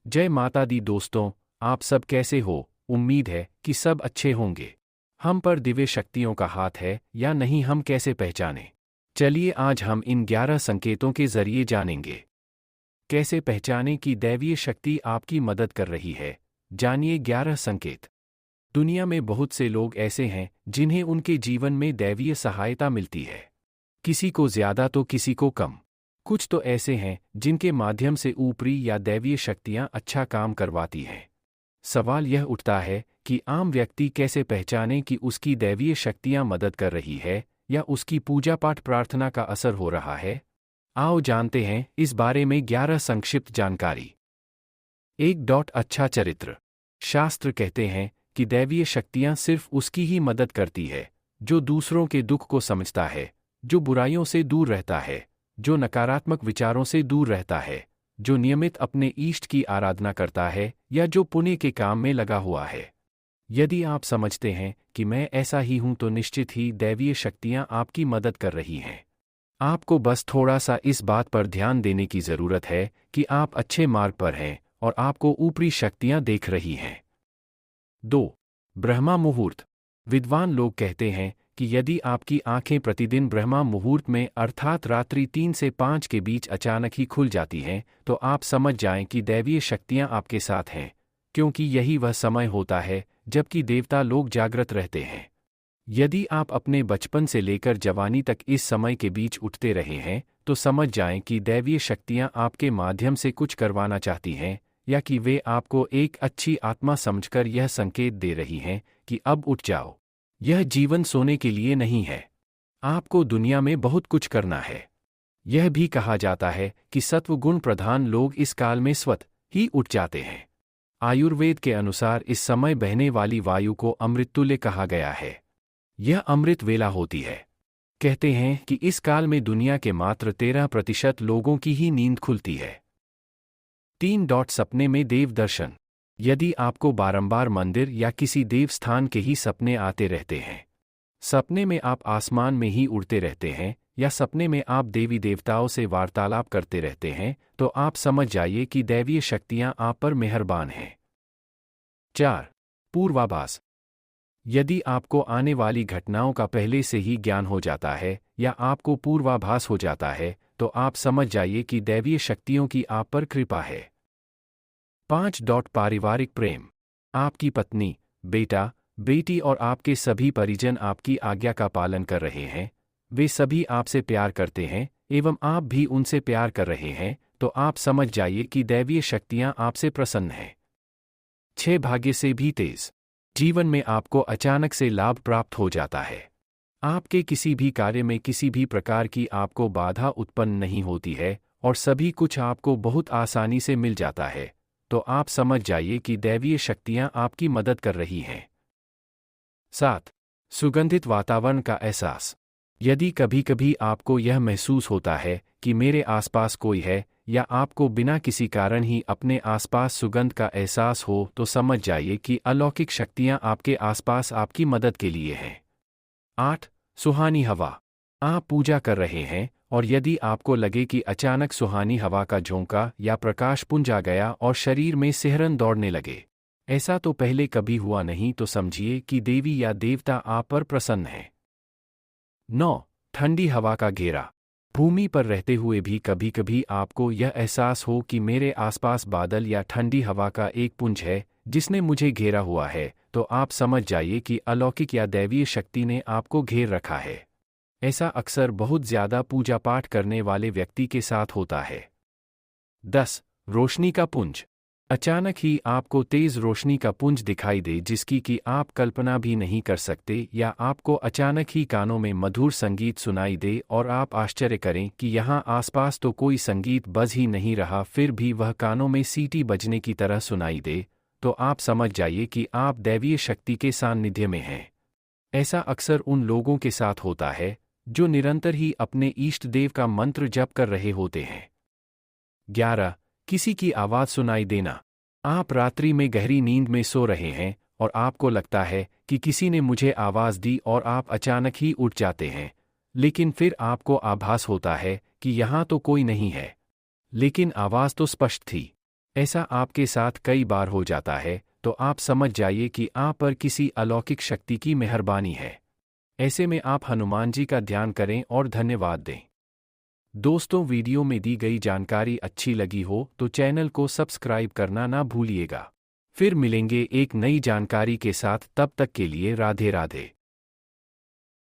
जय माता दी दोस्तों, आप सब कैसे हो? उम्मीद है कि सब अच्छे होंगे। हम पर दिव्य शक्तियों का हाथ है या नहीं, हम कैसे पहचानें? चलिए आज हम इन 11 संकेतों के जरिए जानेंगे। कैसे पहचानें कि दैवीय शक्ति आपकी मदद कर रही है? जानिए 11 संकेत। दुनिया में बहुत से लोग ऐसे हैं जिन्हें उनके जीवन में दैवीय सहायता मिलती है। किसी को ज्यादा तो किसी को कम। कुछ तो ऐसे हैं जिनके माध्यम से ऊपरी या दैवीय शक्तियां अच्छा काम करवाती हैं। सवाल यह उठता है कि आम व्यक्ति कैसे पहचाने कि उसकी दैवीय शक्तियां मदद कर रही है या उसकी पूजा पाठ प्रार्थना का असर हो रहा है। आओ जानते हैं इस बारे में 11 संक्षिप्त जानकारी। 1. अच्छा चरित्र। शास्त्र कहते हैं कि दैवीय शक्तियां सिर्फ उसकी ही मदद करती है जो दूसरों के दुख को समझता है, जो बुराइयों से दूर रहता है, जो नकारात्मक विचारों से दूर रहता है, जो नियमित अपने इष्ट की आराधना करता है या जो पुण्य के काम में लगा हुआ है। यदि आप समझते हैं कि मैं ऐसा ही हूं तो निश्चित ही दैवीय शक्तियां आपकी मदद कर रही हैं। आपको बस थोड़ा सा इस बात पर ध्यान देने की जरूरत है कि आप अच्छे मार्ग पर हैं और आपको ऊपरी शक्तियां देख रही हैं। 2. ब्रह्मा मुहूर्त। विद्वान लोग कहते हैं कि यदि आपकी आंखें प्रतिदिन ब्रह्मा मुहूर्त में अर्थात रात्रि 3 से 5 के बीच अचानक ही खुल जाती हैं तो आप समझ जाएं कि दैवीय शक्तियां आपके साथ हैं, क्योंकि यही वह समय होता है जबकि देवता लोग जागृत रहते हैं। यदि आप अपने बचपन से लेकर जवानी तक इस समय के बीच उठते रहे हैं तो समझ जाएं कि दैवीय शक्तियां आपके माध्यम से कुछ करवाना चाहती हैं या कि वे आपको एक अच्छी आत्मा समझकर यह संकेत दे रही हैं कि अब उठ जाओ। यह जीवन सोने के लिए नहीं है। आपको दुनिया में बहुत कुछ करना है। यह भी कहा जाता है कि सत्व गुण प्रधान लोग इस काल में स्वतः ही उठ जाते हैं। आयुर्वेद के अनुसार इस समय बहने वाली वायु को अमृततुल्य कहा गया है। यह अमृत वेला होती है। कहते हैं कि इस काल में दुनिया के मात्र 13% लोगों की ही नींद खुलती है। 3. सपने में देव दर्शन। यदि आपको बारंबार मंदिर या किसी देव स्थान के ही सपने आते रहते हैं, सपने में आप आसमान में ही उड़ते रहते हैं या सपने में आप देवी देवताओं से वार्तालाप करते रहते हैं, तो आप समझ जाइए कि दैवीय शक्तियां आप पर मेहरबान हैं। 4. पूर्वाभास। यदि आपको आने वाली घटनाओं का पहले से ही ज्ञान हो जाता है या आपको पूर्वाभास हो जाता है तो आप समझ जाइए कि दैवीय शक्तियों की आप पर कृपा है। 5. पारिवारिक प्रेम। आपकी पत्नी, बेटा, बेटी और आपके सभी परिजन आपकी आज्ञा का पालन कर रहे हैं, वे सभी आपसे प्यार करते हैं एवं आप भी उनसे प्यार कर रहे हैं, तो आप समझ जाइए कि दैवीय शक्तियां आपसे प्रसन्न हैं। 6. भाग्य से भी तेज। जीवन में आपको अचानक से लाभ प्राप्त हो जाता है। आपके किसी भी कार्य में किसी भी प्रकार की आपको बाधा उत्पन्न नहीं होती है और सभी कुछ आपको बहुत आसानी से मिल जाता है, तो आप समझ जाइए कि दैवीय शक्तियां आपकी मदद कर रही हैं। 7. सुगंधित वातावरण का एहसास। यदि कभी कभी आपको यह महसूस होता है कि मेरे आसपास कोई है या आपको बिना किसी कारण ही अपने आसपास सुगंध का एहसास हो तो समझ जाइए कि अलौकिक शक्तियां आपके आसपास आपकी मदद के लिए हैं। 8. सुहानी हवा। आप पूजा कर रहे हैं और यदि आपको लगे कि अचानक सुहानी हवा का झोंका या प्रकाश पुंज आ गया और शरीर में सिहरन दौड़ने लगे, ऐसा तो पहले कभी हुआ नहीं, तो समझिए कि देवी या देवता आप पर प्रसन्न हैं। 9. ठंडी हवा का घेरा। भूमि पर रहते हुए भी कभी कभी आपको यह एहसास हो कि मेरे आसपास बादल या ठंडी हवा का एक पुंज है जिसने मुझे घेरा हुआ है, तो आप समझ जाइए कि अलौकिक या दैवीय शक्ति ने आपको घेर रखा है। ऐसा अक्सर बहुत ज्यादा पूजा पाठ करने वाले व्यक्ति के साथ होता है। 10. रोशनी का पुंज। अचानक ही आपको तेज रोशनी का पुंज दिखाई दे जिसकी कि आप कल्पना भी नहीं कर सकते, या आपको अचानक ही कानों में मधुर संगीत सुनाई दे और आप आश्चर्य करें कि यहाँ आसपास तो कोई संगीत बज ही नहीं रहा, फिर भी वह कानों में सीटी बजने की तरह सुनाई दे, तो आप समझ जाइए कि आप दैवीय शक्ति के सान्निध्य में हैं। ऐसा अक्सर उन लोगों के साथ होता है जो निरंतर ही अपने इष्ट देव का मंत्र जप कर रहे होते हैं। 11. किसी की आवाज सुनाई देना। आप रात्रि में गहरी नींद में सो रहे हैं और आपको लगता है कि किसी ने मुझे आवाज दी और आप अचानक ही उठ जाते हैं, लेकिन फिर आपको आभास होता है कि यहाँ तो कोई नहीं है, लेकिन आवाज तो स्पष्ट थी। ऐसा आपके साथ कई बार हो जाता है, तो आप समझ जाइए कि आप पर किसी अलौकिक शक्ति की मेहरबानी है। ऐसे में आप हनुमान जी का ध्यान करें और धन्यवाद दें। दोस्तों, वीडियो में दी गई जानकारी अच्छी लगी हो तो चैनल को सब्सक्राइब करना ना भूलिएगा। फिर मिलेंगे एक नई जानकारी के साथ, तब तक के लिए राधे राधे।